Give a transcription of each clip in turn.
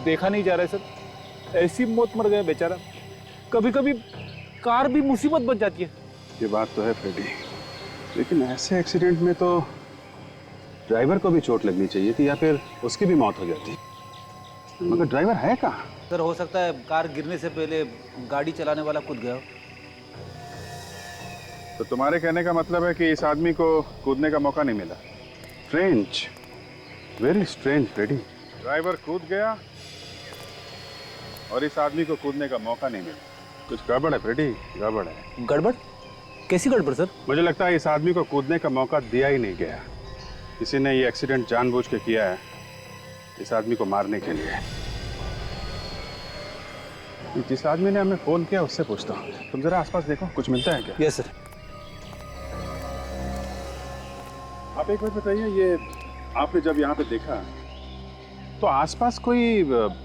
देखा नहीं जा रहा है सर। ऐसी मौत मर गया बेचारा। कभी कभी कार भी मुसीबत बन जाती है। ये बात तो है फ्रेडी, लेकिन ऐसे एक्सीडेंट में तो ड्राइवर को भी चोट लगनी चाहिए थी या फिर उसकी भी मौत हो जाती। मगर ड्राइवर है कहाँ? सर हो सकता है कार गिरने से पहले गाड़ी चलाने वाला कूद गया हो। तो तुम्हारे कहने का मतलब है कि इस आदमी को कूदने का मौका नहीं मिला। Strange, very strange Freddy. Driver कूद गया और इस आदमी को कूदने का मौका नहीं मिला। कुछ गड़बड़ है फ्रेडी, गड़बड़ है। गड़बड़? कैसी गड़बड़ सर? मुझे लगता है इस आदमी को कूदने का मौका दिया ही नहीं गया। किसी ने ये एक्सीडेंट जानबूझ के किया है, इस आदमी को मारने के लिए। जिस आदमी ने हमें फोन किया उससे पूछता हूँ। तुम जरा आसपास देखो, कुछ मिलता है क्या? Yes sir. आप एक बात बताइए, ये आपने जब यहाँ पे देखा तो आसपास कोई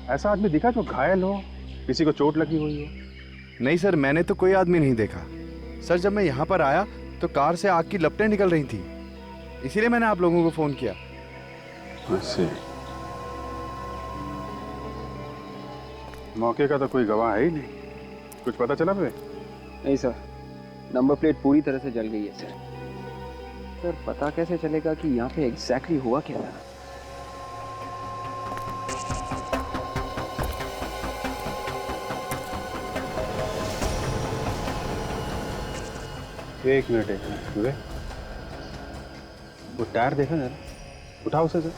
ऐसा आदमी दिखा जो घायल हो, किसी को चोट लगी हुई हो? नहीं सर, मैंने तो कोई आदमी नहीं देखा। सर जब मैं यहाँ पर आया तो कार से आग की लपटें निकल रही थी, इसीलिए मैंने आप लोगों को फोन किया। ऐसे मौके का तो कोई गवाह है ही नहीं। कुछ पता चला फिर? नहीं सर, नंबर प्लेट पूरी तरह से जल गई है सर। सर पता कैसे चलेगा कि यहाँ पे एग्जैक्टली हुआ क्या था? एक मिनट वे वो टायर देखा जरा, उठाओ उसे जरा।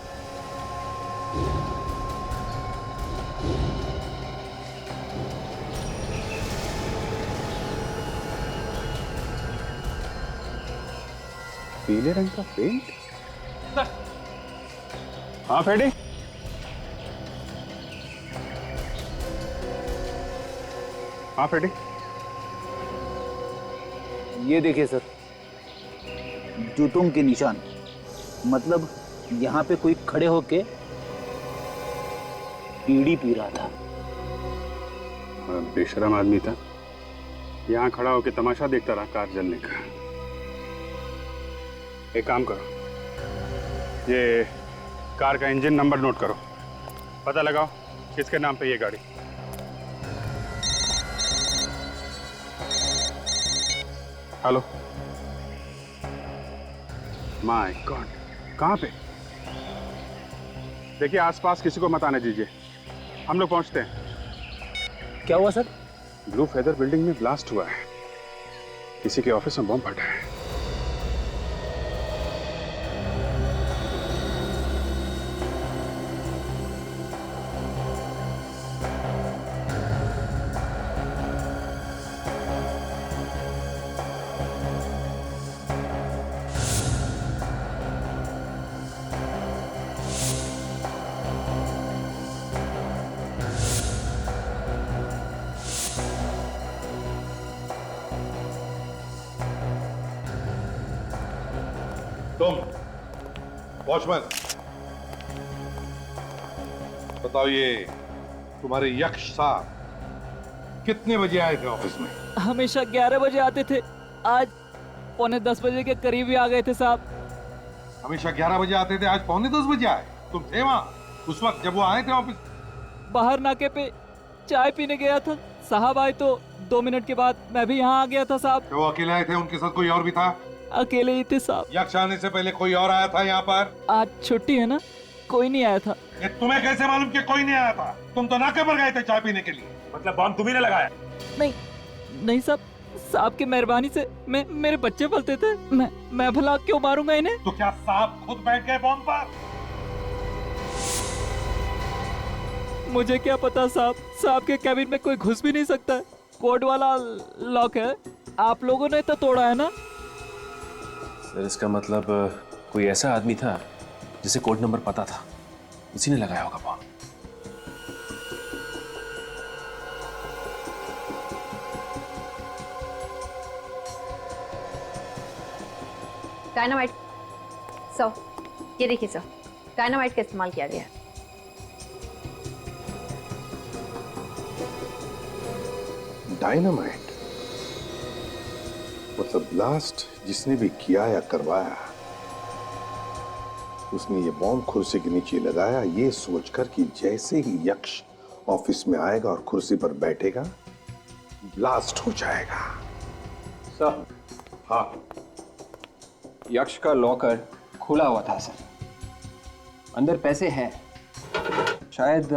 पीले रंग का पेंट? हाँ फ्रेडी, हाँ फ्रेडी, ये देखिए सर, जूतों के निशान। मतलब यहाँ पे कोई खड़े होके बीड़ी पी रहा था। बेशरम आदमी था, यहाँ खड़ा होके तमाशा देखता रहा कार जलने का। एक काम करो, ये कार का इंजन नंबर नोट करो, पता लगाओ किसके नाम पे ये गाड़ी। हेलो, माय गॉड, कहाँ पे? देखिए आसपास किसी को मत आने दीजिए, हम लोग पहुंचते हैं। क्या हुआ सर? ब्लू फेदर बिल्डिंग में ब्लास्ट हुआ है, किसी के ऑफिस में बम फटा है। तुम वॉचमैन बताओ, ये तुम्हारे यक्ष साहब कितने बजे आए थे ऑफिस में? हमेशा 11 बजे आते थे, आज पौने 10 बजे के करीब ही आ गए थे साहब। हमेशा 11 बजे आते थे, आज पौने 10 बजे आए? तुम थे वहां उस वक्त जब वो आए थे ऑफिस? बाहर नाके पे चाय पीने गया था, साहब आए तो 2 मिनट के बाद मैं भी यहाँ आ गया था साहब। वो अकेले आए थे, उनके साथ कोई और भी था? अकेले ही थे साहब। यक्ष आने से पहले कोई और आया था यहाँ पर? आज छुट्टी है ना, कोई नहीं आया था। ये तुम्हें कैसे मालूम कि कोई नहीं आया था? तुम तो नाके पर गए थे चाय पीने के लिए। मतलब बॉम्ब तुम्ही ने लगाया? नहीं नहीं साहब, साहब की मेहरबानी से मेरे बच्चे पलते थे, मैं भला क्यों मारूंगा इन्हें? तो क्या साहब खुद बैठ गए बॉम्ब पर? मुझे क्या पता साहब, साहब के कैबिन में कोई घुस भी नहीं सकता है, कोड वाला लॉक है। आप लोगों ने तो तोड़ा है ना? सर इसका मतलब कोई ऐसा आदमी था जिसे कोड नंबर पता था, उसी ने लगाया होगा बॉम्ब। डायनामाइट सर, ये देखिए सर, डायनामाइट का इस्तेमाल किया गया है। डायनामाइट? मतलब ब्लास्ट जिसने भी किया या करवाया, उसने ये बॉम्ब कुर्सी के नीचे लगाया ये सोचकर कि जैसे ही यक्ष ऑफिस में आएगा और कुर्सी पर बैठेगा, ब्लास्ट हो जाएगा। सर, हाँ, यक्ष का लॉकर खुला हुआ था सर। अंदर पैसे हैं। शायद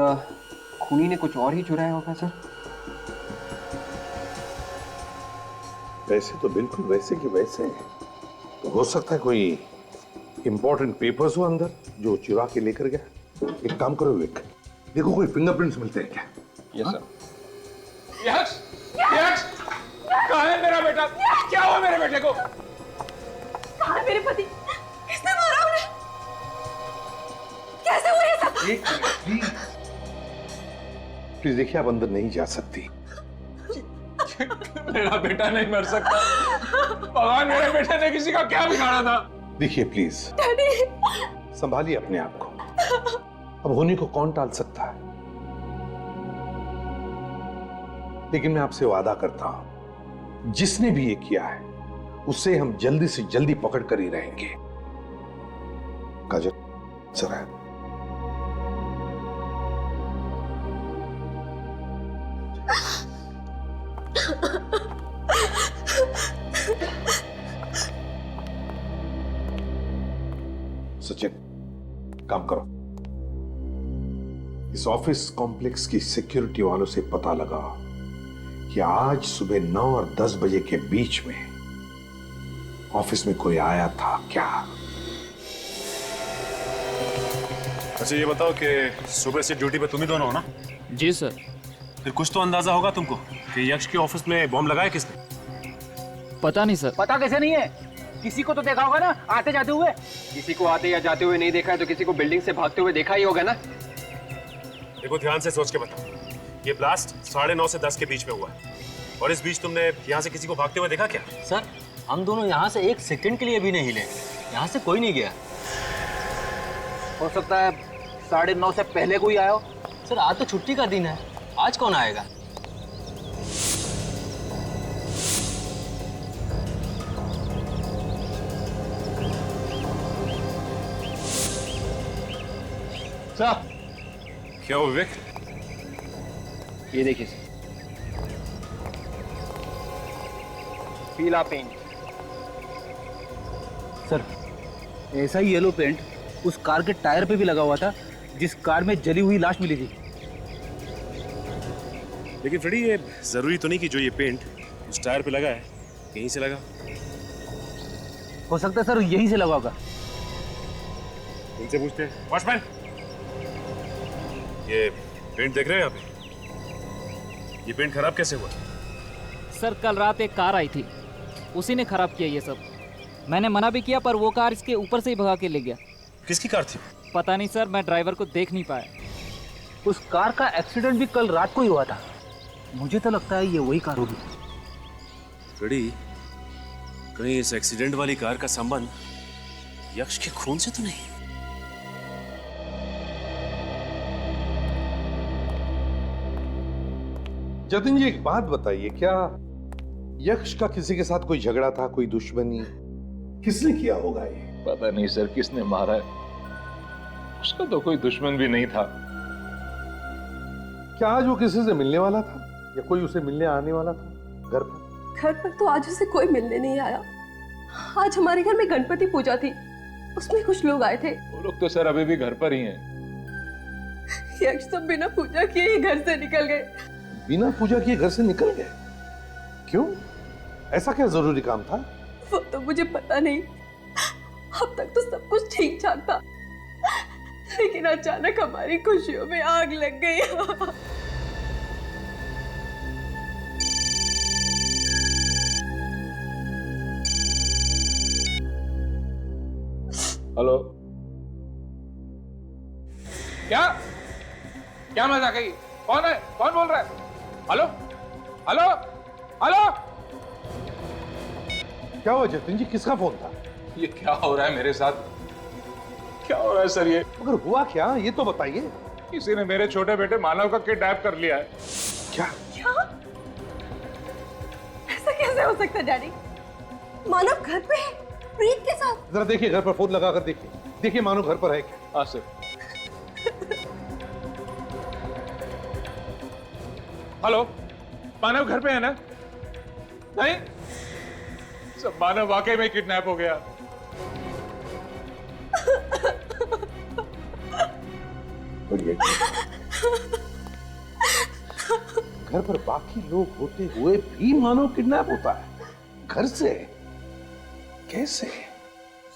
खूनी ने कुछ और ही चुराया होगा सर। वैसे तो बिल्कुल वैसे की वैसे हैं। तो हो सकता है कोई इंपॉर्टेंट पेपर्स हो अंदर जो चुरा के लेकर गया। एक काम करो विवेक, देखो कोई फिंगरप्रिंट्स मिलते हैं क्या? Yes sir. यक्ष, यक्ष, कहाँ है मेरा बेटा? क्या हुआ मेरे बेटे को? कहाँ है मेरे पति? किसने मारा उन्हें? कैसे हुआ ये सब? एक मिनट प्लीज देखिए, आप अंदर नहीं जा सकती। मेरा बेटा नहीं मर सकता। भगवान, मेरे बेटे ने किसी का क्या बिगाड़ा था? देखिए प्लीज, संभालिए अपने आप को। अब होने को कौन टाल सकता है? लेकिन मैं आपसे वादा करता हूं, जिसने भी ये किया है उसे हम जल्दी से जल्दी पकड़ कर ही रहेंगे। काजल, जरा सचिन, काम करो। इस ऑफिस कॉम्प्लेक्स की सिक्योरिटी वालों से पता लगा कि आज सुबह 9 और 10 बजे के बीच में ऑफिस में कोई आया था क्या? अच्छा ये बताओ कि सुबह से ड्यूटी पे तुम ही दोनों हो ना? जी सर। फिर कुछ तो अंदाजा होगा तुमको कि यक्ष के ऑफिस में बॉम्ब लगाया किसने? पता नहीं सर। पता कैसे नहीं है? किसी को तो देखा होगा ना आते जाते हुए। किसी को आते या जाते हुए नहीं देखा है तो किसी को बिल्डिंग से भागते हुए देखा ही होगा ना। देखो ध्यान से सोच के बताओ, ये ब्लास्ट 9:30 से 10 के बीच में हुआ है और इस बीच तुमने यहाँ से किसी को भागते हुए देखा क्या? सर, हम दोनों यहाँ से 1 सेकंड के लिए भी नहीं हिले। यहाँ से कोई नहीं गया। हो सकता है 9:30 से पहले कोई आया हो। सर, आज तो छुट्टी का दिन है, आज कौन आएगा? सर, क्या हो विवेक? ये देखिए सर, पीला पेंट। सर, ऐसा ही येलो पेंट उस कार के टायर पे भी लगा हुआ था जिस कार में जली हुई लाश मिली थी। लेकिन फ्रेडी, ये जरूरी तो नहीं कि जो ये पेंट उस टायर पे लगा है यहीं से लगा। हो सकता है सर यहीं से लगा होगा। इनसे पूछते हैं। वॉचमैन, ये पेंट देख रहे हैं यहाँ पे? ये पेंट खराब कैसे हुआ? सर, कल रात एक कार आई थी, उसी ने खराब किया ये सब। मैंने मना भी किया पर वो कार इसके ऊपर से ही भगा के ले गया। किसकी कार थी? पता नहीं सर, मैं ड्राइवर को देख नहीं पाया। उस कार का एक्सीडेंट भी कल रात को ही हुआ था। मुझे तो लगता है ये वही कार होगी। फ्रेडी, कहीं इस एक्सीडेंट वाली कार का संबंध यक्ष के खून से तो नहीं? जतिन जी, एक बात बताइए, क्या यक्ष का किसी के साथ कोई झगड़ा था, कोई दुश्मनी? किसने किया होगा ये? पता नहीं सर किसने मारा है। उसका तो कोई दुश्मन भी नहीं था। क्या आज वो किसी से मिलने वाला था या कोई उसे मिलने आने वाला था घर पर? घर पर तो आज उसे कोई मिलने नहीं आया। आज हमारे घर में गणपति पूजा थी, उसमें कुछ लोग आए थे। वो लोग तो सर अभी भी घर पर ही हैं। यक्ष तो बिना पूजा किए ही घर से निकल गए। बिना पूजा किए घर से निकल गए? क्यों? ऐसा क्या जरूरी काम था? वो तो मुझे पता नहीं। अब तक तो सब कुछ ठीक ठाक था, लेकिन अचानक हमारी खुशियों में आग लग गई। हेलो, क्या क्या मजाक है? कौन है? कौन बोल रहा है? Hello hello hello. क्या हुआ जतिन जी, किसका फोन था? ये क्या हो रहा है मेरे साथ? क्या हो रहा है सर? ये मगर हुआ क्या, ये तो बताइए। किसी ने मेरे छोटे बेटे मानव का किडनैप कर लिया है। क्या? ऐसा कैसे हो सकता है डैडी? मानव घर पे है प्रीत के साथ। जरा देखिए, घर पर फोन लगा कर देखिए, देखिए मानो घर पर है क्या। हाँ सर। हेलो, मानव घर पे है ना? नहीं, सब मानव वाकई में किडनैप हो गया। घर पर बाकी लोग होते हुए भी मानव किडनैप होता है, घर से? कैसे?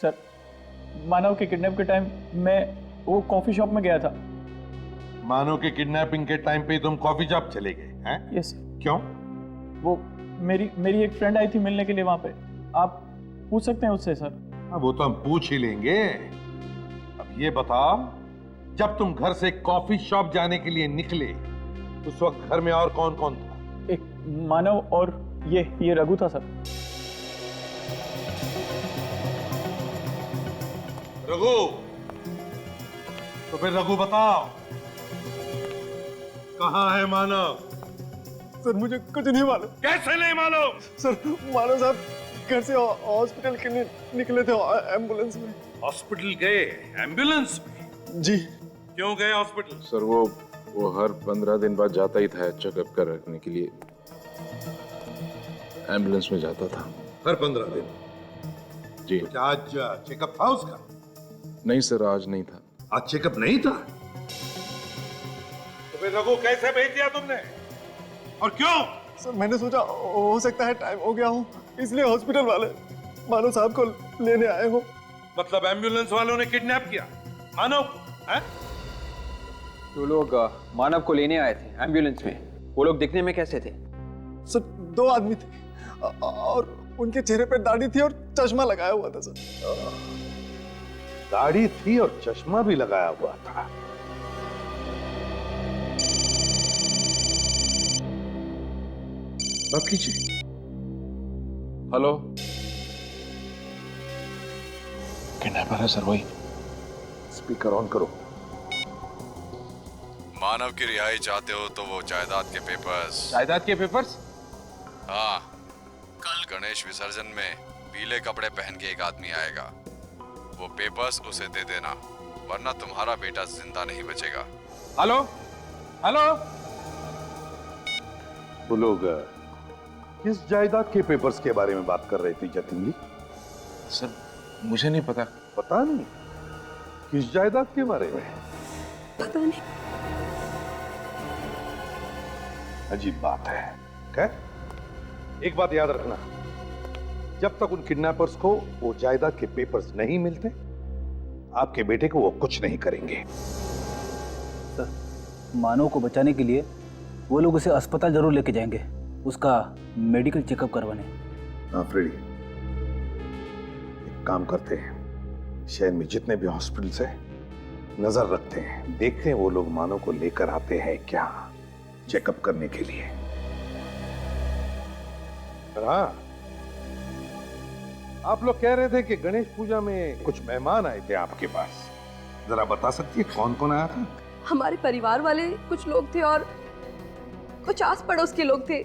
सर, मानव के किडनैप के टाइम मैं वो कॉफी शॉप में गया था। मानव के किडनैपिंग के टाइम पे तुम कॉफी शॉप चले गए हैं? यस। क्यों? वो मेरी एक फ्रेंड आई थी मिलने के लिए वहां पे। आप पूछ सकते हैं उससे सर। हाँ, वो तो हम पूछ ही लेंगे। अब ये बताओ, जब तुम घर से कॉफी शॉप जाने के लिए निकले उस वक्त घर में और कौन कौन था? एक मानव और ये रघु था सर। रघु, तो फिर रघु बताओ, कहाँ है मानव? सर मुझे कुछ नहीं मालूम। कैसे नहीं मालूम? सर मानव साहब घर से हॉस्पिटल के लिए निकले थे एम्बुलेंस में। हॉस्पिटल गए एम्बुलेंस में? जी। क्यों गए हॉस्पिटल? सर वो हर 15 दिन बाद जाता ही था चेकअप करने के लिए, एम्बुलेंस में जाता था। हर 15 दिन? जी। कुछ आज चेकअप था उसका? नहीं सर, आज नहीं था। आज चेकअप नहीं था? तो फिर रघु कैसे भेज दिया तुमने और क्यों? सर मैंने सोचा हो सकता है टाइम हो गया हो, इसलिए हॉस्पिटल वाले मानव साहब को लेने आए हो। मतलब एम्बुलेंस वालों ने किडनैप किया मानव को? हैं? तो लोग मानव को लेने आए थे एम्बुलेंस में। वो लोग दिखने में कैसे थे? सर 2 आदमी थे और उनके चेहरे पे दाढ़ी थी और चश्मा लगाया हुआ था सर। दाढ़ी थी और चश्मा भी लगाया हुआ था। बात कीजिए। हेलो, किडनैपर है सर वही। स्पीकर ऑन करो। मानव की रिहाई चाहते हो तो वो जायदाद के पेपर्स। जायदाद के पेपर्स? हाँ, कल गणेश विसर्जन में पीले कपड़े पहन के एक आदमी आएगा। वो पेपर्स उसे दे देना, वरना तुम्हारा बेटा जिंदा नहीं बचेगा। हेलो हेलो, वो लोग किस जायदाद के पेपर्स के बारे में बात कर रहे थे जतिन जी? सर मुझे नहीं पता। पता नहीं? किस जायदाद के बारे में? पता नहीं। अजीब बात है। क्या? एक बात याद रखना, जब तक उन किडनैपर्स को वो जायदाद के पेपर्स नहीं मिलते, आपके बेटे को वो कुछ नहीं करेंगे। सर, मानव को बचाने के लिए वो लोग उसे अस्पताल जरूर लेके जाएंगे, उसका मेडिकल चेकअप करवाने। हाँ फ्रेडी, एक काम करते हैं, शहर में जितने भी हॉस्पिटल्स हैं नजर रखते हैं, देखते हैं वो लोग मानव को लेकर आते हैं क्या चेकअप करने के लिए। हाँ, आप लोग कह रहे थे कि गणेश पूजा में कुछ मेहमान आए थे आपके पास, जरा बता सकती है कौन कौन आया था? हमारे परिवार वाले कुछ लोग थे और कुछ आस पड़ोस के लोग थे।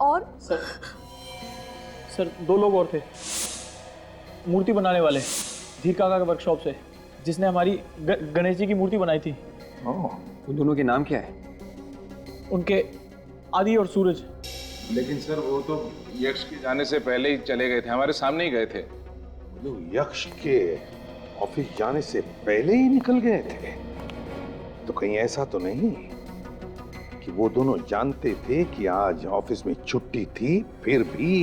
और सर 2 लोग और थे, मूर्ति बनाने वाले धीर काका के वर्कशॉप से, जिसने हमारी गणेश जी की मूर्ति बनाई थी। उन दोनों के नाम क्या है? उनके आदि और सूरज। लेकिन सर वो तो यक्ष के जाने से पहले ही चले गए थे, हमारे सामने ही गए थे। लोग यक्ष के ऑफिस जाने से पहले ही निकल गए थे? तो कहीं ऐसा तो नहीं कि वो दोनों जानते थे कि आज ऑफिस में छुट्टी थी, फिर भी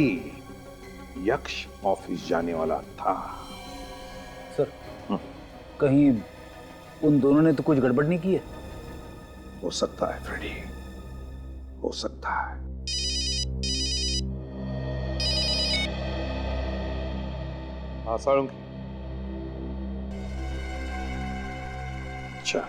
यक्ष ऑफिस जाने वाला था? सर, कहीं उन दोनों ने तो कुछ गड़बड़ नहीं की है? हो सकता है फ्रेडी, हो सकता है। हाँ सारंग। अच्छा,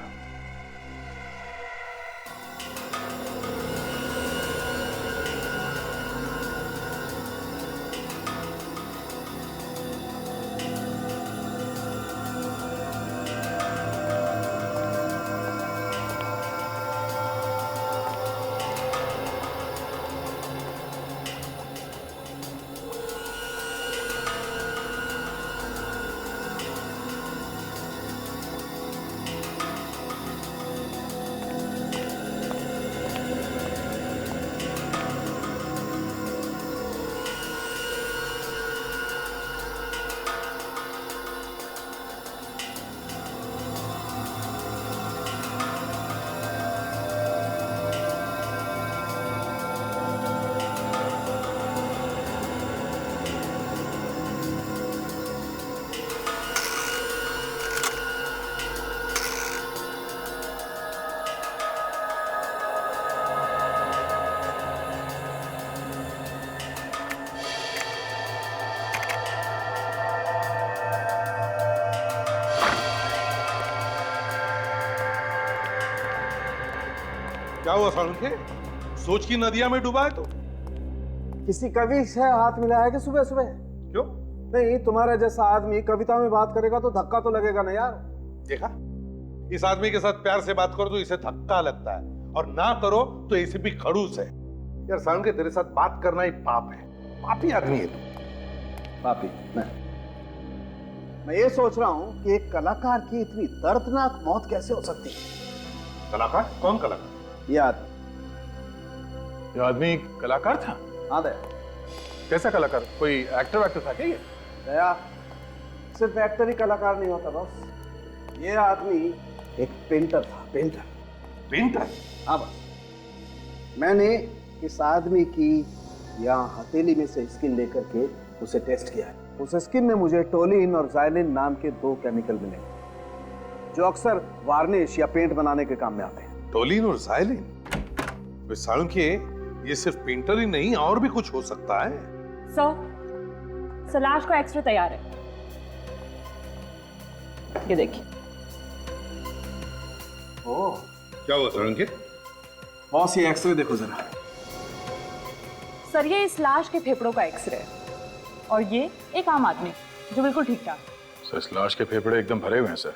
क्या हुआ सारुण के? सोच की नदिया में डूबा है तो? किसी कवि से हाथ मिलाया है कि सुबह सुबह? क्यों? नहीं, तुम्हारा जैसा आदमी कविता में बात करेगा तो धक्का तो लगेगा ना यार। देखा, इस आदमी के साथ प्यार से बात करो तो इसे धक्का लगता है, और ना करो तो इसे भी खड़ूस है। यार सारुण के, तेरे साथ बात करना ही पाप है। पापी आदमी है तू। पापी? मैं ये सोच रहा हूँ कि एक कलाकार की इतनी दर्दनाक मौत कैसे हो सकती है। कलाकार? कौन कलाकार? ये आदमी। ये आदमी कलाकार था? हाँ दया। कैसा कलाकार? कोई एक्टर था क्या ये? दया, सिर्फ एक्टर ही कलाकार नहीं होता बस। ये आदमी एक पेंटर था। पेंटर? पेंटर? हाँ बस। मैंने इस आदमी की यहाँ हथेली में से स्किन लेकर के उसे टेस्ट किया है। उस स्किन में मुझे टोलिन और जाइलिन नाम के 2 केमिकल मिले, जो अक्सर वार्निश या पेंट बनाने के काम में आते हैं। टोलिन और जाइलिन? सारुण के, ये सिर्फ पेंटर ही नहीं, और भी कुछ हो सकता है। सर, लाश का एक्सरे तैयार है, ये देखिए। ओह, क्या हुआ सारुण के? बॉस, ये एक्सरे देखो जरा। सर, ये इस लाश के फेफड़ों का एक्सरे है, और ये एक आम आदमी जो बिल्कुल ठीक ठाक। सर, इस लाश के फेफड़े एकदम भरे हुए हैं सर,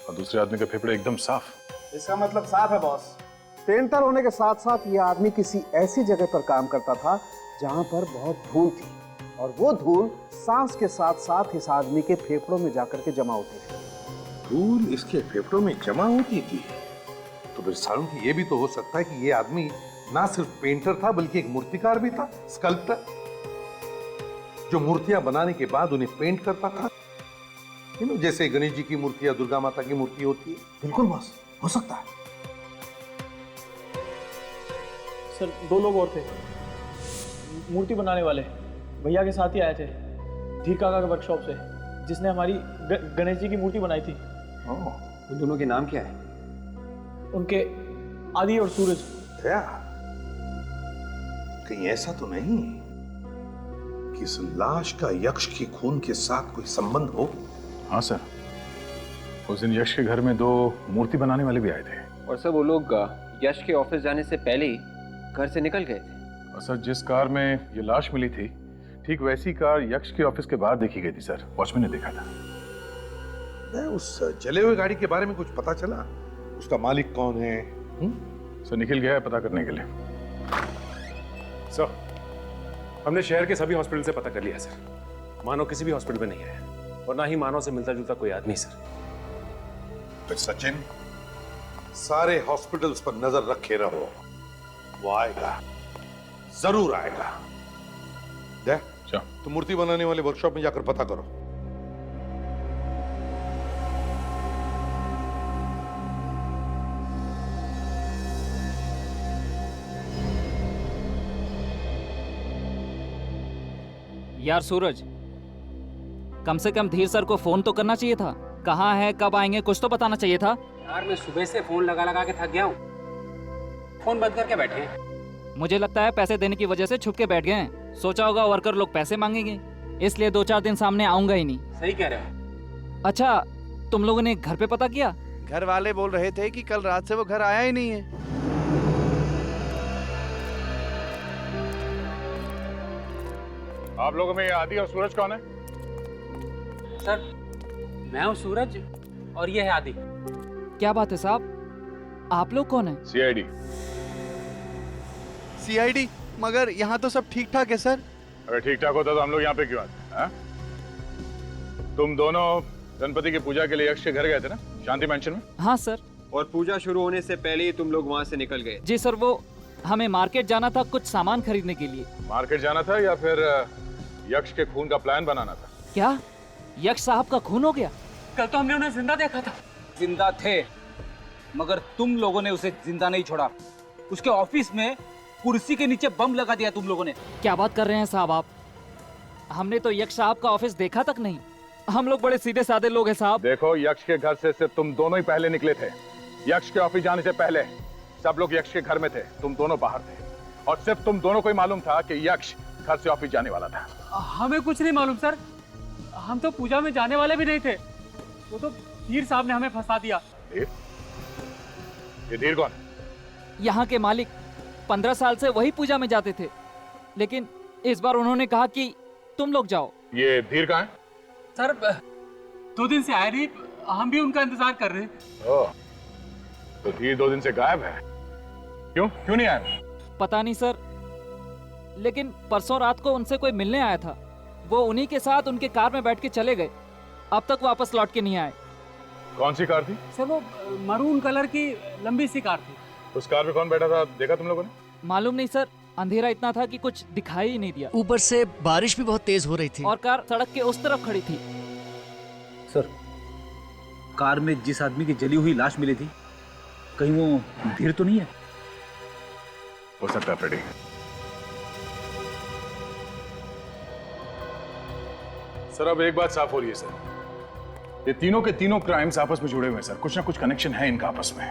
और दूसरे आदमी के फेफड़े एकदम साफ। इसका मतलब साफ है बॉस। पेंटर होने के साथ साथ ये आदमी किसी ऐसी जगह पर काम करता था जहां पर बहुत धूल थी, और वो धूल सांस के साथ साथ इस आदमी के फेफड़ों में जाकर के जमा होती थी। धूल इसके फेफड़ों में जमा होती थी? तो फिर सारुण की ये भी तो हो सकता है कि ये आदमी ना सिर्फ पेंटर था बल्कि एक मूर्तिकार भी था, स्कल्प्टर, जो मूर्तियां बनाने के बाद उन्हें पेंट करता था। जैसे गणेश जी की मूर्ति या दुर्गा माता की मूर्ति होती है। बिल्कुल बॉस, हो सकता है। सर, 2 लोग और थे, मूर्ति बनाने वाले, भैया के साथ ही आए थे धीर काका के वर्कशॉप से, जिसने हमारी गणेश जी की मूर्ति बनाई थी। उन दोनों के नाम क्या है? उनके आदि और सूरज। क्या कहीं ऐसा तो नहीं कि इस लाश का यक्ष के खून के साथ कोई संबंध हो? हाँ सर, उस दिन यश के घर में 2 मूर्ति बनाने वाले भी आए थे। और सर, वो लोग यश के ऑफिस जाने से पहले ही घर से निकल गए थे। और सर, जिस कार में ये लाश मिली थी, ठीक वैसी कार यक्ष के ऑफिस के बाहर देखी गई थी सर, वॉचमैन ने देखा था। उस जले हुए गाड़ी के बारे में कुछ पता चला? उसका मालिक कौन है? सर, निखिल गया है पता करने के लिए। सर, हमने शहर के सभी हॉस्पिटल से पता कर लिया सर, मानव किसी भी हॉस्पिटल में नहीं है, और ना ही मानव से मिलता जुलता कोई आदमी सर। तो सचिन, सारे हॉस्पिटल्स पर नजर रखे रहो, वो आएगा, जरूर आएगा। देख, तो मूर्ति बनाने वाले वर्कशॉप में जाकर पता करो। यार सूरज, कम से कम धीर सर को फोन तो करना चाहिए था। कहाँ है, कब आएंगे, कुछ तो बताना चाहिए था। यार, मैं सुबह से फोन लगा लगा के थक गया हूँ। फोन बंद करके बैठे हैं। मुझे लगता है पैसे देने की वजह से छुप के बैठ गए हैं। सोचा होगा वर्कर लोग पैसे मांगेंगे, इसलिए 2-4 दिन सामने आऊंगा ही नहीं। सही कह रहे हो। अच्छा, तुम लोगों ने घर पे पता किया? घर वाले बोल रहे थे कि कल रात से वो घर आया ही नहीं है। आप लोगों में आदि और सूरज कौन है? सर, मैं हूँ सूरज और ये है आदि। क्या बात है साहब, आप लोग कौन है? सीआईडी। सीआईडी? मगर यहाँ तो सब ठीक ठाक है सर। अगर ठीक ठाक होता तो हम लोग यहाँ पे क्यों आते? तुम दोनों गणपति की पूजा के लिए यक्ष के घर गए थे ना, शांति मैंशन में? हाँ सर। और पूजा शुरू होने से पहले ही तुम लोग वहाँ से निकल गए? जी सर, वो हमें मार्केट जाना था कुछ सामान खरीदने के लिए। मार्केट जाना था या फिर यक्ष के खून का प्लान बनाना था? क्या यक्ष साहब का खून हो गया? कल तो हमने उन्हें जिंदा देखा था। जिंदा थे, मगर तुम लोगों ने उसे जिंदा नहीं छोड़ा। उसके ऑफिस में कुर्सी के नीचे बम लगा दिया तुम लोगों ने। क्या बात कर रहे हैं साहब आप? हमने तो यक्ष साहब का ऑफिस देखा तक नहीं। हम लोग बड़े सीधे साधे लोग हैं साहब। देखो, यक्ष के घर से सिर्फ तुम दोनों ही पहले निकले थे। यक्ष के ऑफिस जाने से पहले सब लोग यक्ष के घर में थे, तुम दोनों बाहर थे, और सिर्फ तुम दोनों को ही मालूम था कि यक्ष घर से ऑफिस जाने वाला था। हमें कुछ नहीं मालूम सर, हम तो पूजा में जाने वाले भी नहीं थे। वो तो धीर साहब ने हमें फंसा दिया। धीर? ये धीर कौन? यहाँ के मालिक 15 साल से वही पूजा में जाते थे, लेकिन इस बार उन्होंने कहा कि तुम लोग जाओ। ये धीर कहाँ है? सर 2 दिन से आए नहीं, हम भी उनका इंतजार कर रहे हैं। ओह, तो धीर 2 दिन से गायब है। क्यों नहीं आया? पता नहीं सर, लेकिन परसों रात को उनसे कोई मिलने आया था। वो उन्हीं के साथ उनके कार में बैठ के चले गए, अब तक वापस लौट के नहीं आए। कौन सी कार थी? सर वो मरून कलर की लंबी सी कार थी। उस कार में कौन बैठा था, देखा तुम लोगों ने? मालूम नहीं सर, अंधेरा इतना था कि कुछ दिखाई ही नहीं दिया। ऊपर से बारिश भी बहुत तेज हो रही थी और कार सड़क के उस तरफ खड़ी थी। सर, कार में जिस आदमी की जली हुई लाश मिली थी, कहीं वो धीर तो नहीं है? हो सकता है फ्रेडी। सर अब एक बात साफ हो रही है सर, ये तीनों के तीनों क्राइम्स आपस में जुड़े हुए हैं सर, कुछ ना कुछ कनेक्शन है इनका आपस में।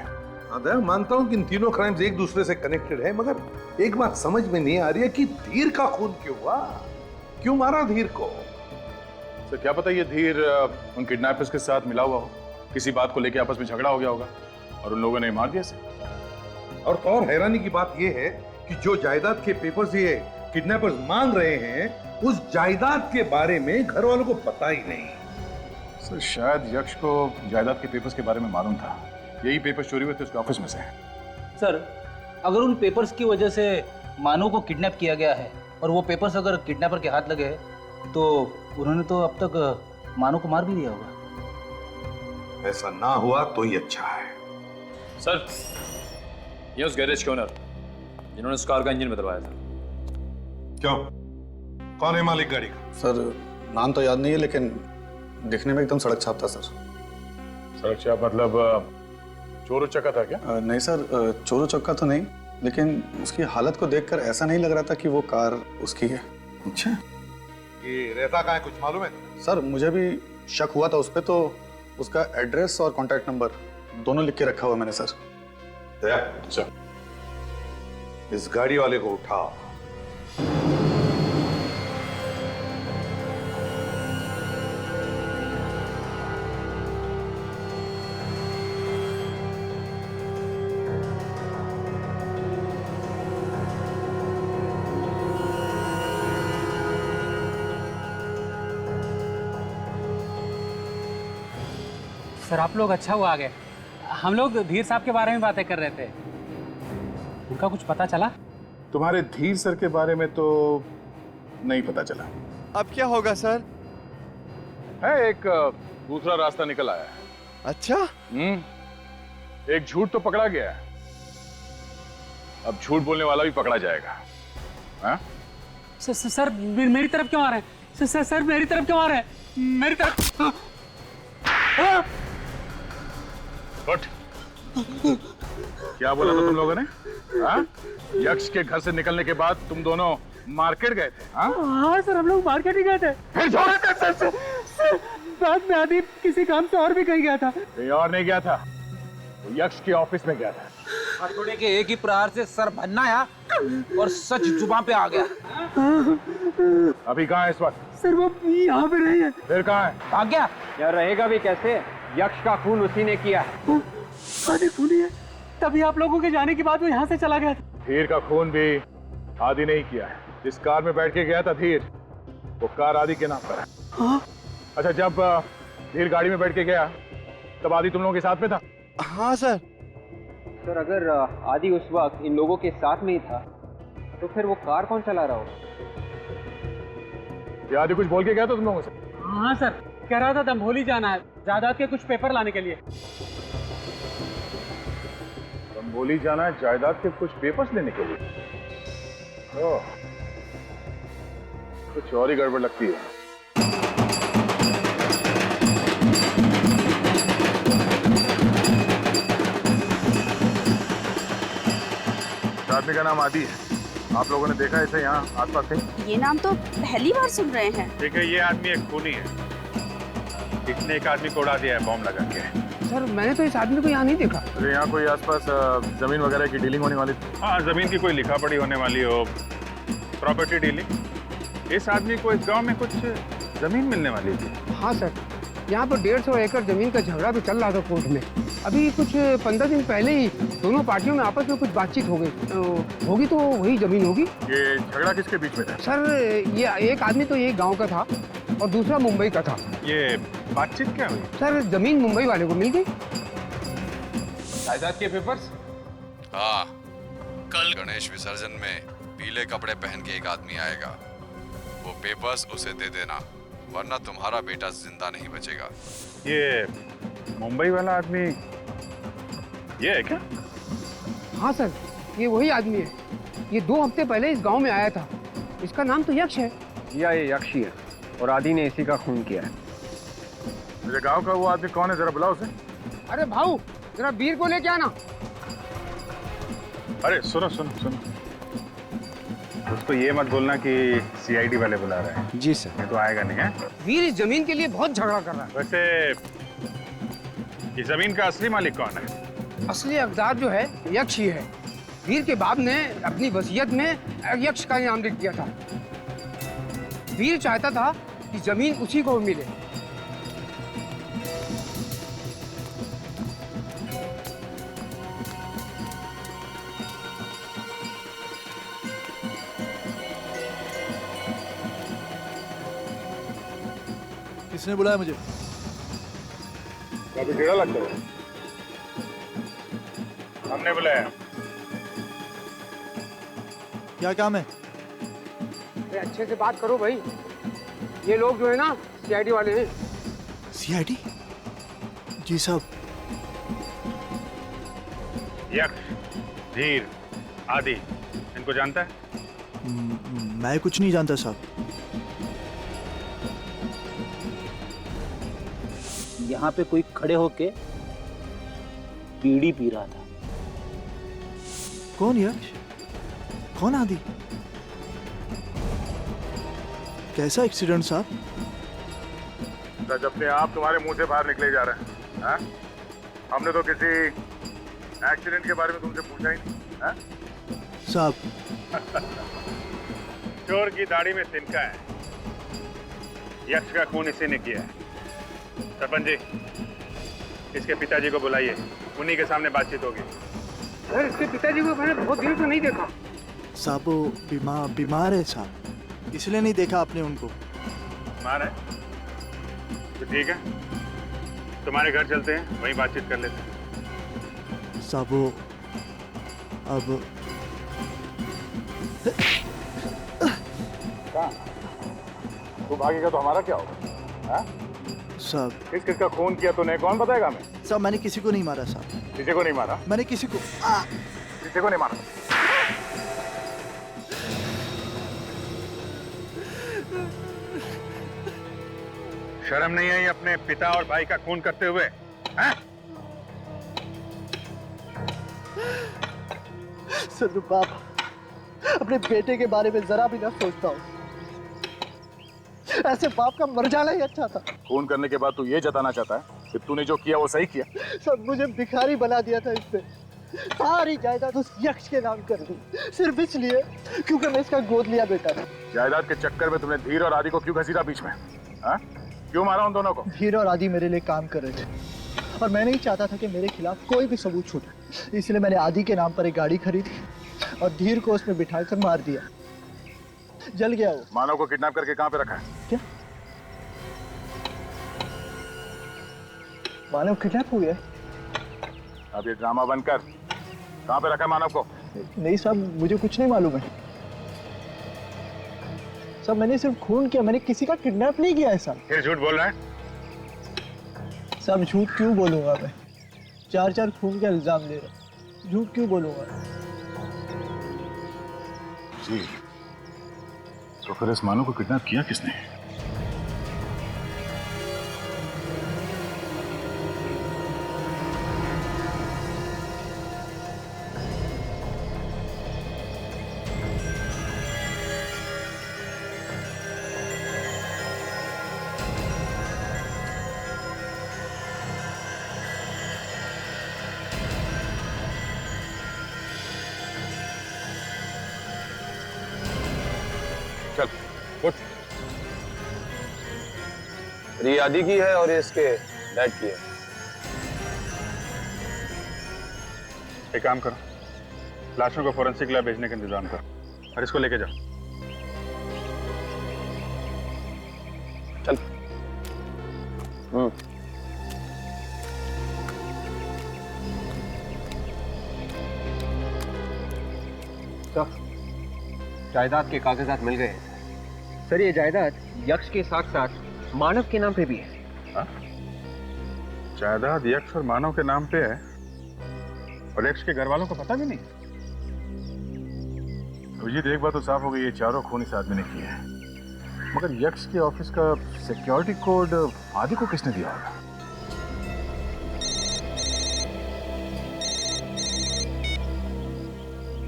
हाँ, मानता हूं कि इन तीनों क्राइम्स एक दूसरे से कनेक्टेड है, मगर एक बात समझ में नहीं आ रही है कि धीर का खून क्यों हुआ, क्यों मारा धीर को? सर क्या पता ये धीर उन किडनैपर्स के साथ मिला हुआ हो, किसी बात को लेकर आपस में झगड़ा हो गया होगा और उन लोगों ने मार दिया सर। और हैरानी की बात यह है कि जो जायदाद के पेपर्स ये किडनैपर्स मांग रहे हैं, उस जायदाद के बारे में घर वालों को पता ही नहीं। सर शायद यक्ष को जायदाद के पेपर्स के बारे में मालूम था, यही पेपर्स चोरी हुए थे उसके ऑफिस में से। सर, अगर उन पेपर्स की वजह से मानव को किडनैप किया गया है और वो पेपर्स अगर किडनैपर के हाथ लगे तो उन्होंने तो अब तक मानव को मार भी दिया होगा। ऐसा ना हुआ तो ही अच्छा है। सर, ये उस गैरेज के ओनर जिन्होंने उस कार का इंजन बदलवाया था। क्यों? कौन है मालिक गाड़ी का? सर नाम तो याद नहीं है, लेकिन दिखने में एकदम सड़क छाप था सर। सड़क छाप मतलब चोर चक्का था क्या? नहीं सर, चोर चक्का तो नहीं, लेकिन उसकी हालत को देखकर ऐसा नहीं लग रहा था कि वो कार उसकी है। अच्छा, ये रहता कहाँ है, कुछ मालूम है? सर मुझे भी शक हुआ था उस पर, तो उसका एड्रेस और कॉन्टैक्ट नंबर दोनों लिख के रखा हुआ मैंने सर। अच्छा, इस गाड़ी वाले को उठाओ। सर आप लोग अच्छा हुआ आ गए। हम लोग धीर साहब के बारे में बातें कर रहे थे, उनका कुछ पता चला? तुम्हारे धीर सर के बारे में तो नहीं पता चला। अब क्या होगा सर? है एक दूसरा रास्ता निकल आया है। अच्छा? एक झूठ तो पकड़ा गया है, अब झूठ बोलने वाला भी पकड़ा जाएगा। हाँ? सर मेरी तरफ क्यों आ रहे हैं? सर मेरी तरफ क्यों आ रहे हैं? मेरी तरफ। उठ। क्या बोला था तुम लोगों ने? हाँ? यक्ष के घर से निकलने के बाद तुम दोनों मार्केट गए थे? हाँ सर, हम लोग मार्केट ही गए थे। फिर सर, बाद में आदि किसी काम से और भी कहीं गया था। कहीं और नहीं गया था, वो यक्ष के ऑफिस में गया था। हथौड़े के एक ही प्रहार से सर भन्नाया और सच जुबान पे आ गया। अभी कहाँ है इस वक्त? सर वो यहाँ पे नहीं है। फिर कहाँ है? भाग गया। यार रहेगा भी कैसे? यक्ष का खून उसी ने किया है। आदि खूनी है, तभी आप लोगों के जाने के बाद वो यहाँ से चला गया था। धीर का खून भी आदि नहीं किया है। जिस कार में बैठ के गया था धीर, वो कार आदि के नाम पर है। हाँ? अच्छा, जब धीर गाड़ी में बैठ के गया तब आदि तुम लोगों के साथ में था? हाँ सर। सर अगर आदि उस वक्त इन लोगों के साथ में ही था तो फिर वो कार कौन चला रहा होगा? ये आदि कुछ बोल के गया था तुम लोगों से? हाँ सर, कह रहा था दंभोली जाना है जायदाद के कुछ पेपर लाने के लिए। दंभोली जाना है जायदाद के कुछ पेपर्स लेने के लिए? ओह, कुछ और ही गड़बड़ लगती है। आदमी का नाम आदि है, आप लोगों ने देखा इसे यहाँ आसपास कहीं? ये नाम तो पहली बार सुन रहे हैं। देखिए, ये आदमी एक खूनी है, इसने एक आदमी को उड़ा दिया है बॉम्ब लगा के। सर मैंने तो इस आदमी को यहाँ नहीं देखा। अरे यहाँ कोई आसपास जमीन वगैरह की डीलिंग होने वाली थी? हाँ, जमीन की कोई लिखा पढ़ी होने वाली हो, प्रॉपर्टी डीलिंग। इस आदमी को इस गांव में कुछ जमीन मिलने वाली थी। हाँ सर, यहाँ पर 150 एकड़ जमीन का झगड़ा भी चल रहा था कोर्ट में। अभी कुछ 15 दिन पहले ही दोनों पार्टियों में आपस में कुछ बातचीत हो गई। होगी तो वही जमीन होगी। ये झगड़ा किसके बीच में था? सर ये एक आदमी तो ये गांव का था और दूसरा मुंबई का था। ये बातचीत क्या हुई? सर जमीन मुंबई वाले को मिल गई। जायदाद के पेपर्स? हाँ, कल गणेश विसर्जन में पीले कपड़े पहन के एक आदमी आएगा। वो पेपर्स उसे दे देना, वरना तुम्हारा बेटा जिंदा नहीं बचेगा। ये मुंबई वाला आदमी ये है क्या? हाँ सर, ये वही आदमी है। ये 2 हफ्ते पहले इस गांव में आया था। इसका नाम तो यक्ष है। या ये यक्ष ही है और आदि ने इसी का खून किया है। मुझे गांव का वो आदमी कौन है, जरा बुलाओ उसे। अरे भाऊ, जरा वीर को लेके आना। अरे सुनो सुनो सुनो, उसको ये मत बोलना कि सीआईडी वाले बुला रहे हैं। जी सर। ये तो आएगा नहीं है। वीर इस जमीन के लिए बहुत झगड़ा कर रहा है। वैसे ये जमीन का असली मालिक कौन है? असली हकदार जो है यक्ष ही है। वीर के बाप ने अपनी वसीयत में यक्ष का नाम लिख दिया था। वीर चाहता था कि जमीन उसी को मिले। किसने बुलाया मुझे? काफी टेढ़ा लगता है। हमने बुलाया। क्या काम है? अरे अच्छे से बात करो भाई। ये लोग जो है ना सीआईडी वाले हैं। सीआईडी? जी साहब। यक्ष, धीर, आदि, इनको जानता है? मैं कुछ नहीं जानता साहब। यहाँ पे कोई खड़े होके बीड़ी पी रहा था। कौन यक्ष? कौन आदि? कैसा एक्सीडेंट साहब? अपने आप तुम्हारे मुंह से बाहर निकले जा रहे हैं। हाँ? हमने तो किसी एक्सीडेंट के बारे में तुमसे पूछा ही नहीं। हाँ? साहब चोर की दाढ़ी में तिनका है। यक्ष का खून इसी ने किया है। सरपंच जी, इसके पिताजी को बुलाइए, उन्हीं के सामने बातचीत होगी। सर इसके पिताजी को मैंने बहुत दिनों से नहीं देखा। साहब वो बीमार है साहब, इसलिए नहीं देखा आपने उनको। बीमार है तो ठीक है, तुम्हारे घर चलते हैं, वहीं बातचीत कर लेते हैं। साहब वो अब कहाँ? तू भागेगा तो हमारा क्या होगा? हाँ? साहब किसका खून किया तूने, कौन बताएगा हमें? साहब मैंने किसी को नहीं मारा साहब। किसी को नहीं मारा? मैंने किसी को नहीं मारा। शर्म नहीं आई अपने पिता और भाई का खून करते हुए? हाँ? सर बाप अपने बेटे के बारे में जरा भी ना सोचता हूँ। ऐसे बाप का मर जाना ही अच्छा था। खून करने के बाद तू ये जताना चाहता है कि तूने जो किया वो सही किया? सब मुझे भिखारी बना दिया था इसने। सारी जायदाद उस यक्ष के नाम कर दी, सिर्फ इसलिए क्योंकि मैं इसका गोद लिया बेटा था। जायदाद के चक्कर में तुमने धीर और आदि को क्यों घसीटा बीच में? हाँ? क्यों मारा उन दोनों को? धीर और आदि मेरे लिए काम कर रहे थे और मैं नहीं चाहता था कि मेरे खिलाफ कोई भी सबूत छूटे, इसलिए मैंने आदि के नाम पर एक गाड़ी खरीदी और धीर को उसमें बिठाकर मार दिया। जल गया वो। मानव को किडनैप करके कहाँ पे रखा है? क्या मानव किडनैप हो गया? अब ये ड्रामा बंद कर। कहाँ पे रखा है मानव को? नहीं साहब, मुझे कुछ नहीं मालूम है साहब। मैंने सिर्फ खून किया, मैंने किसी का किडनैप नहीं किया है साहब। फिर झूठ बोल रहा है? साहब झूठ क्यों बोलूंगा मैं? 4 खून का इल्जाम ले रहा, झूठ क्यों बोलूंगा? जी, तो फिर इस मानव को किडनैप किया किसने? चल उठ। ये आदि की है और ये इसके डैड की है। एक काम करो, लाशों को फोरेंसिक लैब भेजने का इंतजाम करो और इसको लेके जाओ। चल। तो जायदाद के कागजात मिल गए। सर ये जायदाद यक्ष के साथ साथ मानव के नाम पे भी है। हाँ? जायदाद यक्ष और मानव के नाम पे है और यक्ष के घर वालों को पता भी नहीं। तो ये एक बात तो साफ हो गई, ये चारों खून इस आदमी ने किए हैं। मगर यक्ष के ऑफिस का सिक्योरिटी कोड आदि को किसने दिया होगा?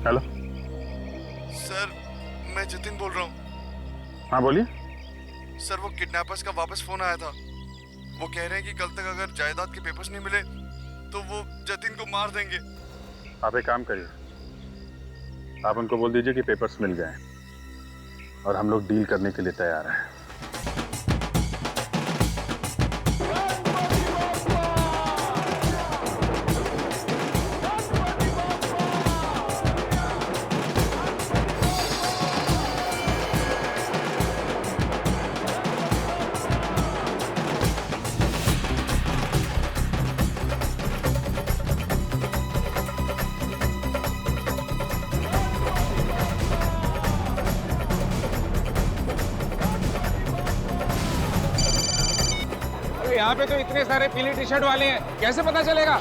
हेलो सर, मैं जतिन बोल रहा हूँ। हाँ बोलिए। सर, वो किडनैपर्स का वापस फोन आया था। वो कह रहे हैं कि कल तक अगर जायदाद के पेपर्स नहीं मिले तो वो जतिन को मार देंगे। आप एक काम करिए, आप उनको बोल दीजिए कि पेपर्स मिल गए और हम लोग डील करने के लिए तैयार हैं। यहाँ पे तो इतने सारे पीली टी शर्ट वाले हैं, कैसे पता चलेगा?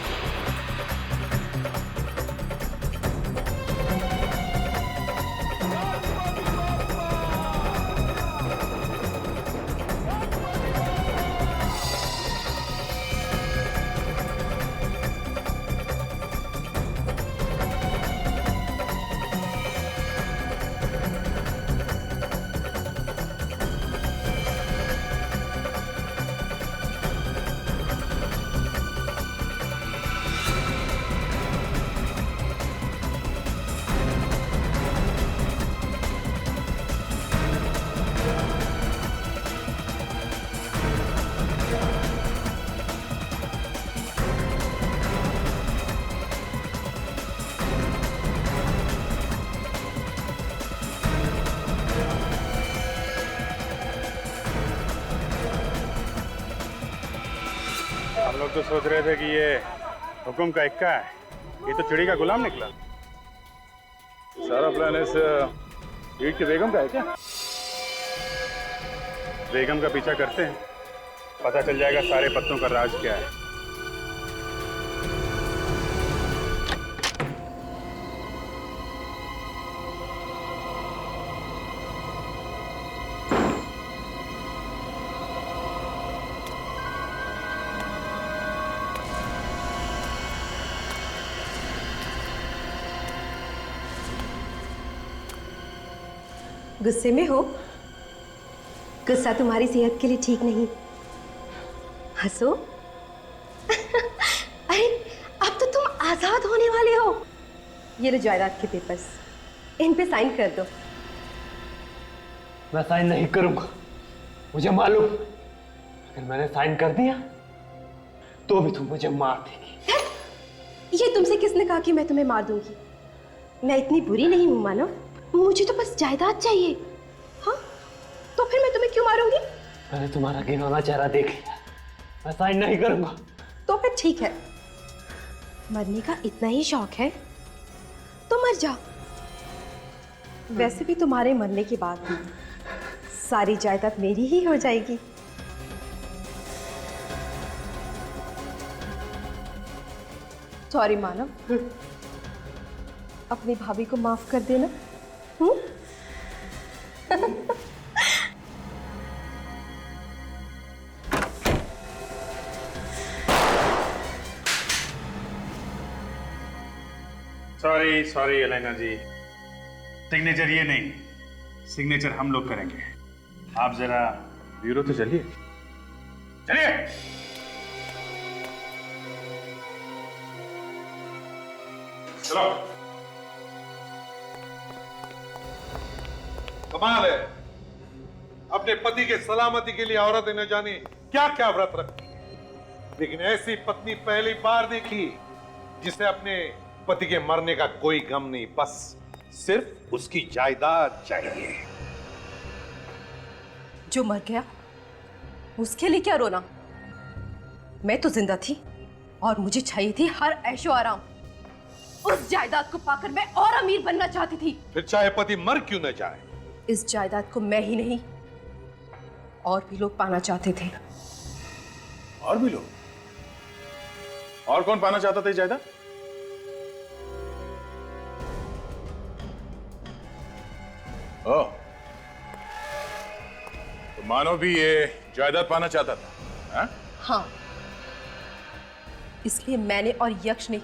हम लोग तो सोच रहे थे कि ये हुक्म का इक्का है, ये तो चिड़ी का गुलाम निकला। सारा प्लान इस ईट की बेगम का है क्या? बेगम का पीछा करते हैं, पता चल जाएगा सारे पत्तों का राज क्या है। गुस्से में हो? गुस्सा तुम्हारी सेहत के लिए ठीक नहीं। हंसो। अरे अब तो तुम आजाद होने वाले हो। ये लो जायदाद के पेपर्स, इन पे साइन कर दो। मैं साइन नहीं करूंगा, मुझे मालूम अगर मैंने साइन कर दिया तो भी तुम मुझे मार देगी। ये तुमसे किसने कहा कि मैं तुम्हें मार दूंगी? मैं इतनी बुरी नहीं हूं मानव, मुझे तो बस जायदाद चाहिए। हाँ, तो फिर मैं तुम्हें क्यों मारूंगी? मैंने तुम्हारा घिनौना चेहरा देख लिया, मैं साइन नहीं करूंगा। तो फिर ठीक है, मरने का इतना ही शौक है तो मर जाओ। वैसे भी तुम्हारे मरने के बाद भी सारी जायदाद मेरी ही हो जाएगी। सॉरी मानव, अपनी भाभी को माफ कर देना। सॉरी सॉरी एलेना जी, सिग्नेचर ये नहीं, सिग्नेचर हम लोग करेंगे। आप जरा ब्यूरो तो चलिए चलिए। चलो। कमाल है, अपने पति के सलामती के लिए औरत ने जाने क्या क्या व्रत रखती, लेकिन ऐसी पत्नी पहली बार देखी जिसे अपने पति के मरने का कोई गम नहीं, बस सिर्फ उसकी जायदाद चाहिए। जो मर गया उसके लिए क्या रोना? मैं तो जिंदा थी और मुझे चाहिए थी हर ऐशो आराम। उस जायदाद को पाकर मैं और अमीर बनना चाहती थी। फिर चाहे पति मर क्यों न जाए। इस जायदाद को मैं ही नहीं और भी लोग पाना चाहते थे। और भी लोग? और कौन पाना चाहता था ये जायदाद? ओह, तो मानो भी ये जायदाद पाना चाहता था, हाँ? हाँ, इसलिए मैंने और यक्ष ने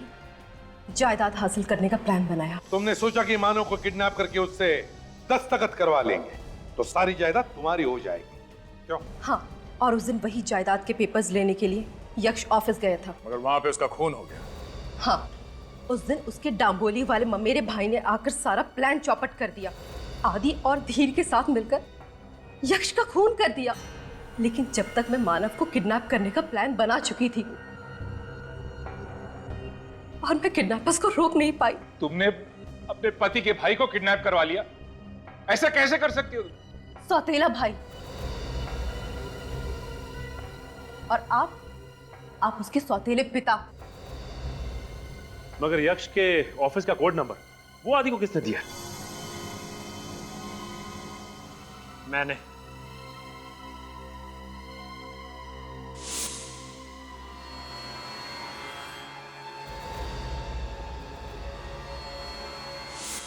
जायदाद हासिल करने का प्लान बनाया। तुमने सोचा कि मानो को किडनैप करके उससे दस्तखत करवा लेंगे तो सारी जायदाद तुम्हारी हो जाएगी, क्यों? हाँ, और उस दिन वही जायदाद के पेपर्स लेने के लिए यक्ष ऑफिस गया था। मगर वहां पे उसका खून हो गया। हाँ, उस दिन उसके डांबोली वाले ममेरे भाई ने आकर सारा प्लान चौपट कर दिया। आदि और धीर के साथ मिलकर यक्ष का खून कर दिया। लेकिन जब तक मैं मानव को किडनैप करने का प्लान बना चुकी थी और मैं किडनैपर्स को रोक नहीं पाई। तुमने अपने पति के भाई को किडनैप करवा लिया? ऐसा कैसे कर सकती हो? सौतेला भाई। और आप उसके सौतेले पिता। मगर यक्ष के ऑफिस का कोड नंबर वो आदि को किसने दिया? मैंने।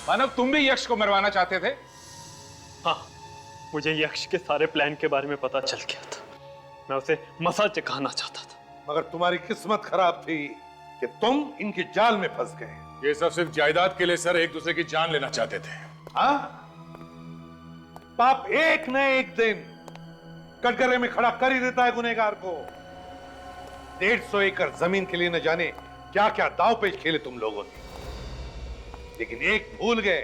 मानव, तुम भी यक्ष को मरवाना चाहते थे? हाँ, मुझे यक्ष के सारे प्लान के बारे में पता चल गया था। मैं उसे मसा चखाना चाहता था। मगर तुम्हारी किस्मत खराब थी कि तुम इनके जाल में फंस गए। ये सब सिर्फ जायदाद के लिए सर एक दूसरे की जान लेना चाहते थे। हाँ? पाप एक न एक दिन कटघरे में खड़ा कर ही देता है गुनहगार को। 150 एकड़ जमीन के लिए न जाने क्या क्या दाव पेच खेले तुम लोगों ने, लेकिन एक भूल गए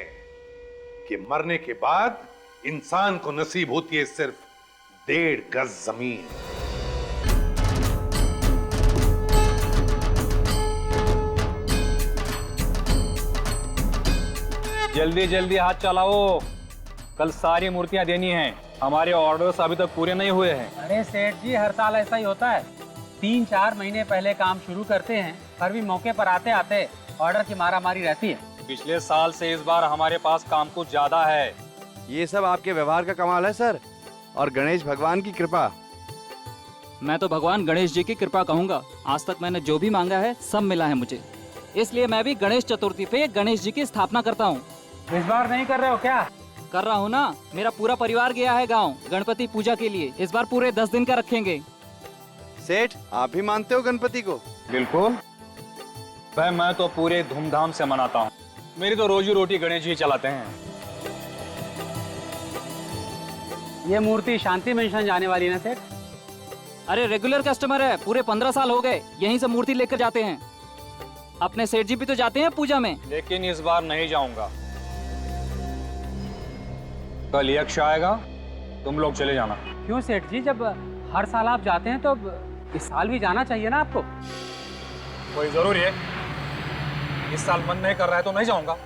कि मरने के बाद इंसान को नसीब होती है सिर्फ 1.5 गज जमीन। जल्दी जल्दी हाथ चलाओ, कल सारी मूर्तियां देनी हैं। हमारे ऑर्डर्स अभी तक पूरे नहीं हुए हैं। अरे सेठ जी, हर साल ऐसा ही होता है। 3-4 महीने पहले काम शुरू करते हैं, पर भी मौके पर आते आते ऑर्डर की मारामारी रहती है। पिछले साल से इस बार हमारे पास काम कुछ ज्यादा है। ये सब आपके व्यवहार का कमाल है सर, और गणेश भगवान की कृपा। मैं तो भगवान गणेश जी की कृपा कहूँगा। आज तक मैंने जो भी मांगा है सब मिला है मुझे, इसलिए मैं भी गणेश चतुर्थी पे गणेश जी की स्थापना करता हूँ। इस बार नहीं कर रहे हो क्या? कर रहा हूँ ना, मेरा पूरा परिवार गया है गाँव गणपति पूजा के लिए। इस बार पूरे 10 दिन का रखेंगे। सेठ, आप भी मानते हो गणपति को? बिल्कुल भाई, मैं तो पूरे धूमधाम से मनाता हूँ। मेरी तो रोजी रोटी गणेश जी चलाते हैं। ये मूर्ति शांति मेंशन जाने वाली है ना सेठ? अरे रेगुलर कस्टमर है, पूरे 15 साल हो गए यहीं से मूर्ति लेकर जाते हैं। अपने सेठ जी भी तो जाते हैं पूजा में। लेकिन इस बार नहीं जाऊंगा। कल यक्ष आएगा, तुम लोग चले जाना। क्यों सेठ जी, जब हर साल आप जाते हैं तो इस साल भी जाना चाहिए ना आपको। कोई जरूरी है? इस साल मन नहीं कर रहा है तो नहीं जाऊंगा।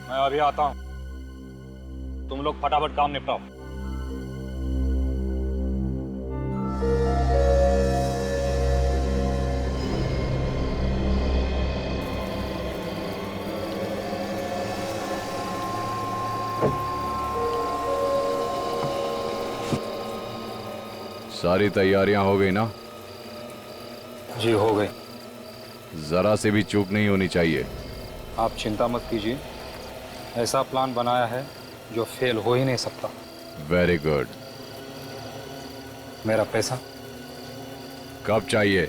मैं अभी आता हूं, तुम लोग फटाफट काम निपटाओ। सारी तैयारियां हो गई ना? जी हो गई। जरा से भी चूक नहीं होनी चाहिए। आप चिंता मत कीजिए, ऐसा प्लान बनाया है जो फेल हो ही नहीं सकता। Very good. मेरा पैसा कब चाहिए?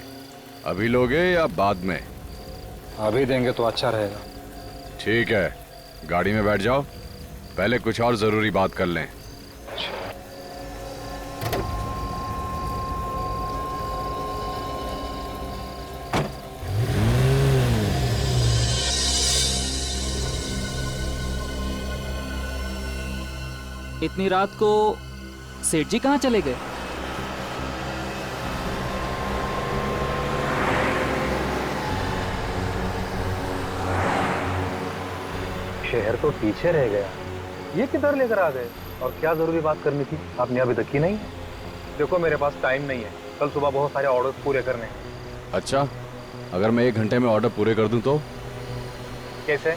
अभी लोगे या बाद में? अभी देंगे तो अच्छा रहेगा। ठीक है, गाड़ी में बैठ जाओ, पहले कुछ और जरूरी बात कर लें। इतनी रात को सेठ जी कहाँ चले गए? शहर तो पीछे रह गया, ये किधर लेकर आ गए? और क्या जरूरी बात करनी थी, आपने अभी तक की नहीं? देखो मेरे पास टाइम नहीं है, कल सुबह बहुत सारे ऑर्डर्स पूरे करने हैं। अच्छा, अगर मैं 1 घंटे में ऑर्डर पूरे कर दूं तो? कैसे?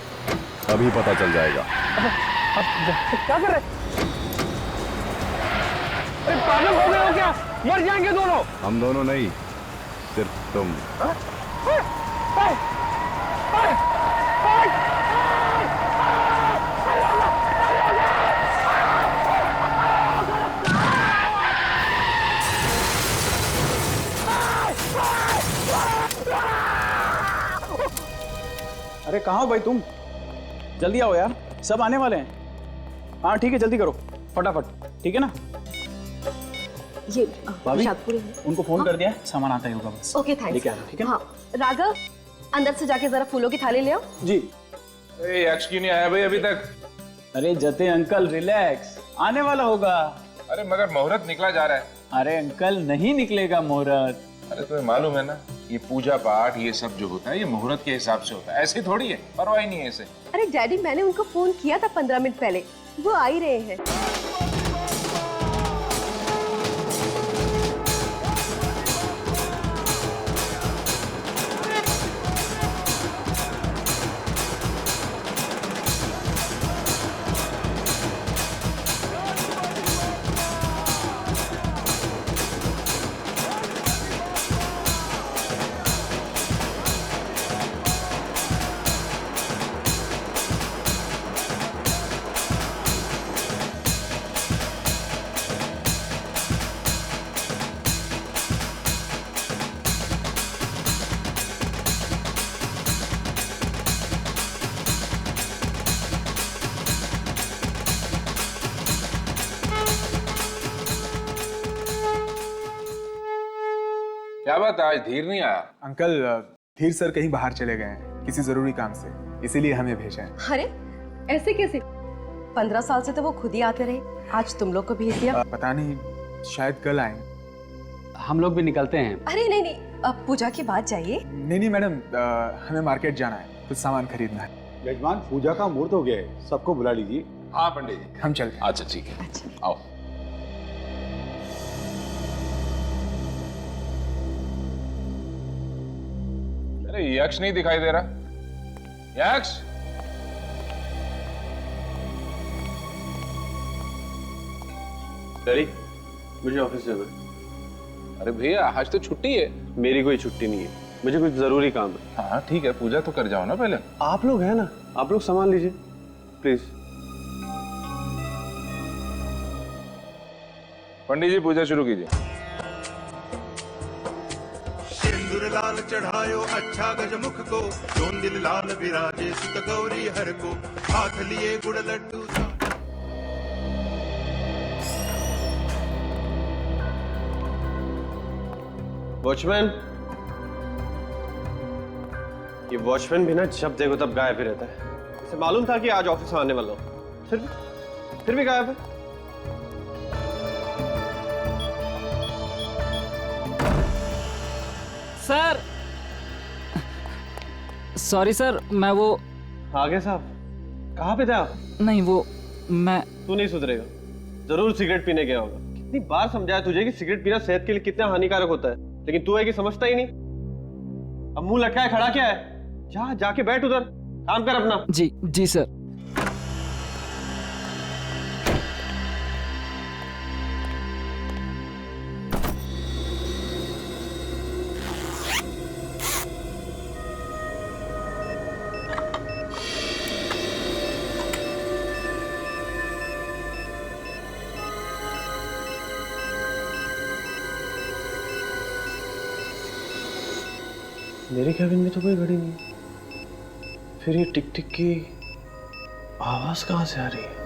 अभी पता चल जाएगा। आप क्या कर रहे हैं? अरे पागल हो गए हो क्या? मर जाएंगे दोनों। हम दोनों नहीं, सिर्फ तुम। अरे कहाँ हो भाई तुम? जल्दी आओ यार, सब आने वाले हैं। हाँ ठीक है, जल्दी करो फटाफट, ठीक है ना? ये भाभी, शादपुरी है। उनको फोन हाँ? कर दिया, सामान आता ही होगा बस। Okay thanks. लेके आना, ठीक है? हाँ राघव, अंदर से जाके जरा फूलों की थाली ले आओ। जी। यक्ष क्यों नहीं आया भाई अभी तक? अरे जते अंकल रिलैक्स, आने वाला होगा। अरे मगर मुहूर्त निकला जा रहा है। अरे अंकल नहीं निकलेगा मुहूर्त। अरे तुम्हें मालूम है ना, ये पूजा पाठ ये सब जो होता है ये मुहूर्त के हिसाब से होता है, ऐसे थोड़ी है, परवाह ही नहीं है इसे। अरे डैडी, मैंने उनको फोन किया था 15 मिनट पहले, वो आ ही रहे हैं। क्या बात, आज धीर नहीं आया? अंकल, धीर सर कहीं बाहर चले गए हैं किसी जरूरी काम से, इसीलिए हमें भेजा है। अरे ऐसे कैसे? 15 साल से तो वो खुद ही आते रहे, आज तुम लोग को भेज दिया। पता नहीं, शायद कल आए। हम लोग भी निकलते हैं। अरे नहीं नहीं, अब पूजा के बाद जाइए। नहीं नहीं मैडम, हमें मार्केट जाना है, कुछ सामान खरीदना है। यजमान, पूजा का मुहूर्त हो गया है, सबको बुला लीजिए। हाँ पंडित जी, हम चलते हैं। अच्छा ठीक है। अच्छा। आओ। अरे यक्ष नहीं दिखाई दे रहा। यक्ष, डैडी, मुझे ऑफिस जाना है। अरे भैया आज तो छुट्टी है। मेरी कोई छुट्टी नहीं है, मुझे कुछ जरूरी काम है। हाँ ठीक है, पूजा तो कर जाओ ना पहले। आप लोग हैं ना, आप लोग सामान लीजिए प्लीज। पंडित जी पूजा शुरू कीजिए। सिंदूर लाल चढ़ायो अच्छा गजमुख को, जोन दिल लाल विराजे सुत गौरी हर को, हाथ लिए गुड़ लड्डू। वॉचमैन, ये वॉचमैन भी ना जब देखो तब गायब ही रहता है। इसे मालूम था कि आज ऑफिस आने वाला हूँ, फिर भी गायब है। सर, सॉरी सर, मैं वो आगे साहब, कहाँ पे थे आप? नहीं वो मैं। तू नहीं सुधरेगा, जरूर सिगरेट पीने गया होगा। कितनी बार समझाया तुझे कि सिगरेट पीना सेहत के लिए कितना हानिकारक होता है, लेकिन तू है कि समझता ही नहीं। अब मुंह लटकाए खड़ा क्या है? जाके बैठ उधर, काम कर अपना। जी जी सर। मेरे कैबिन में तो कोई घड़ी नहीं, फिर ये टिक टिक की आवाज कहाँ से आ रही है?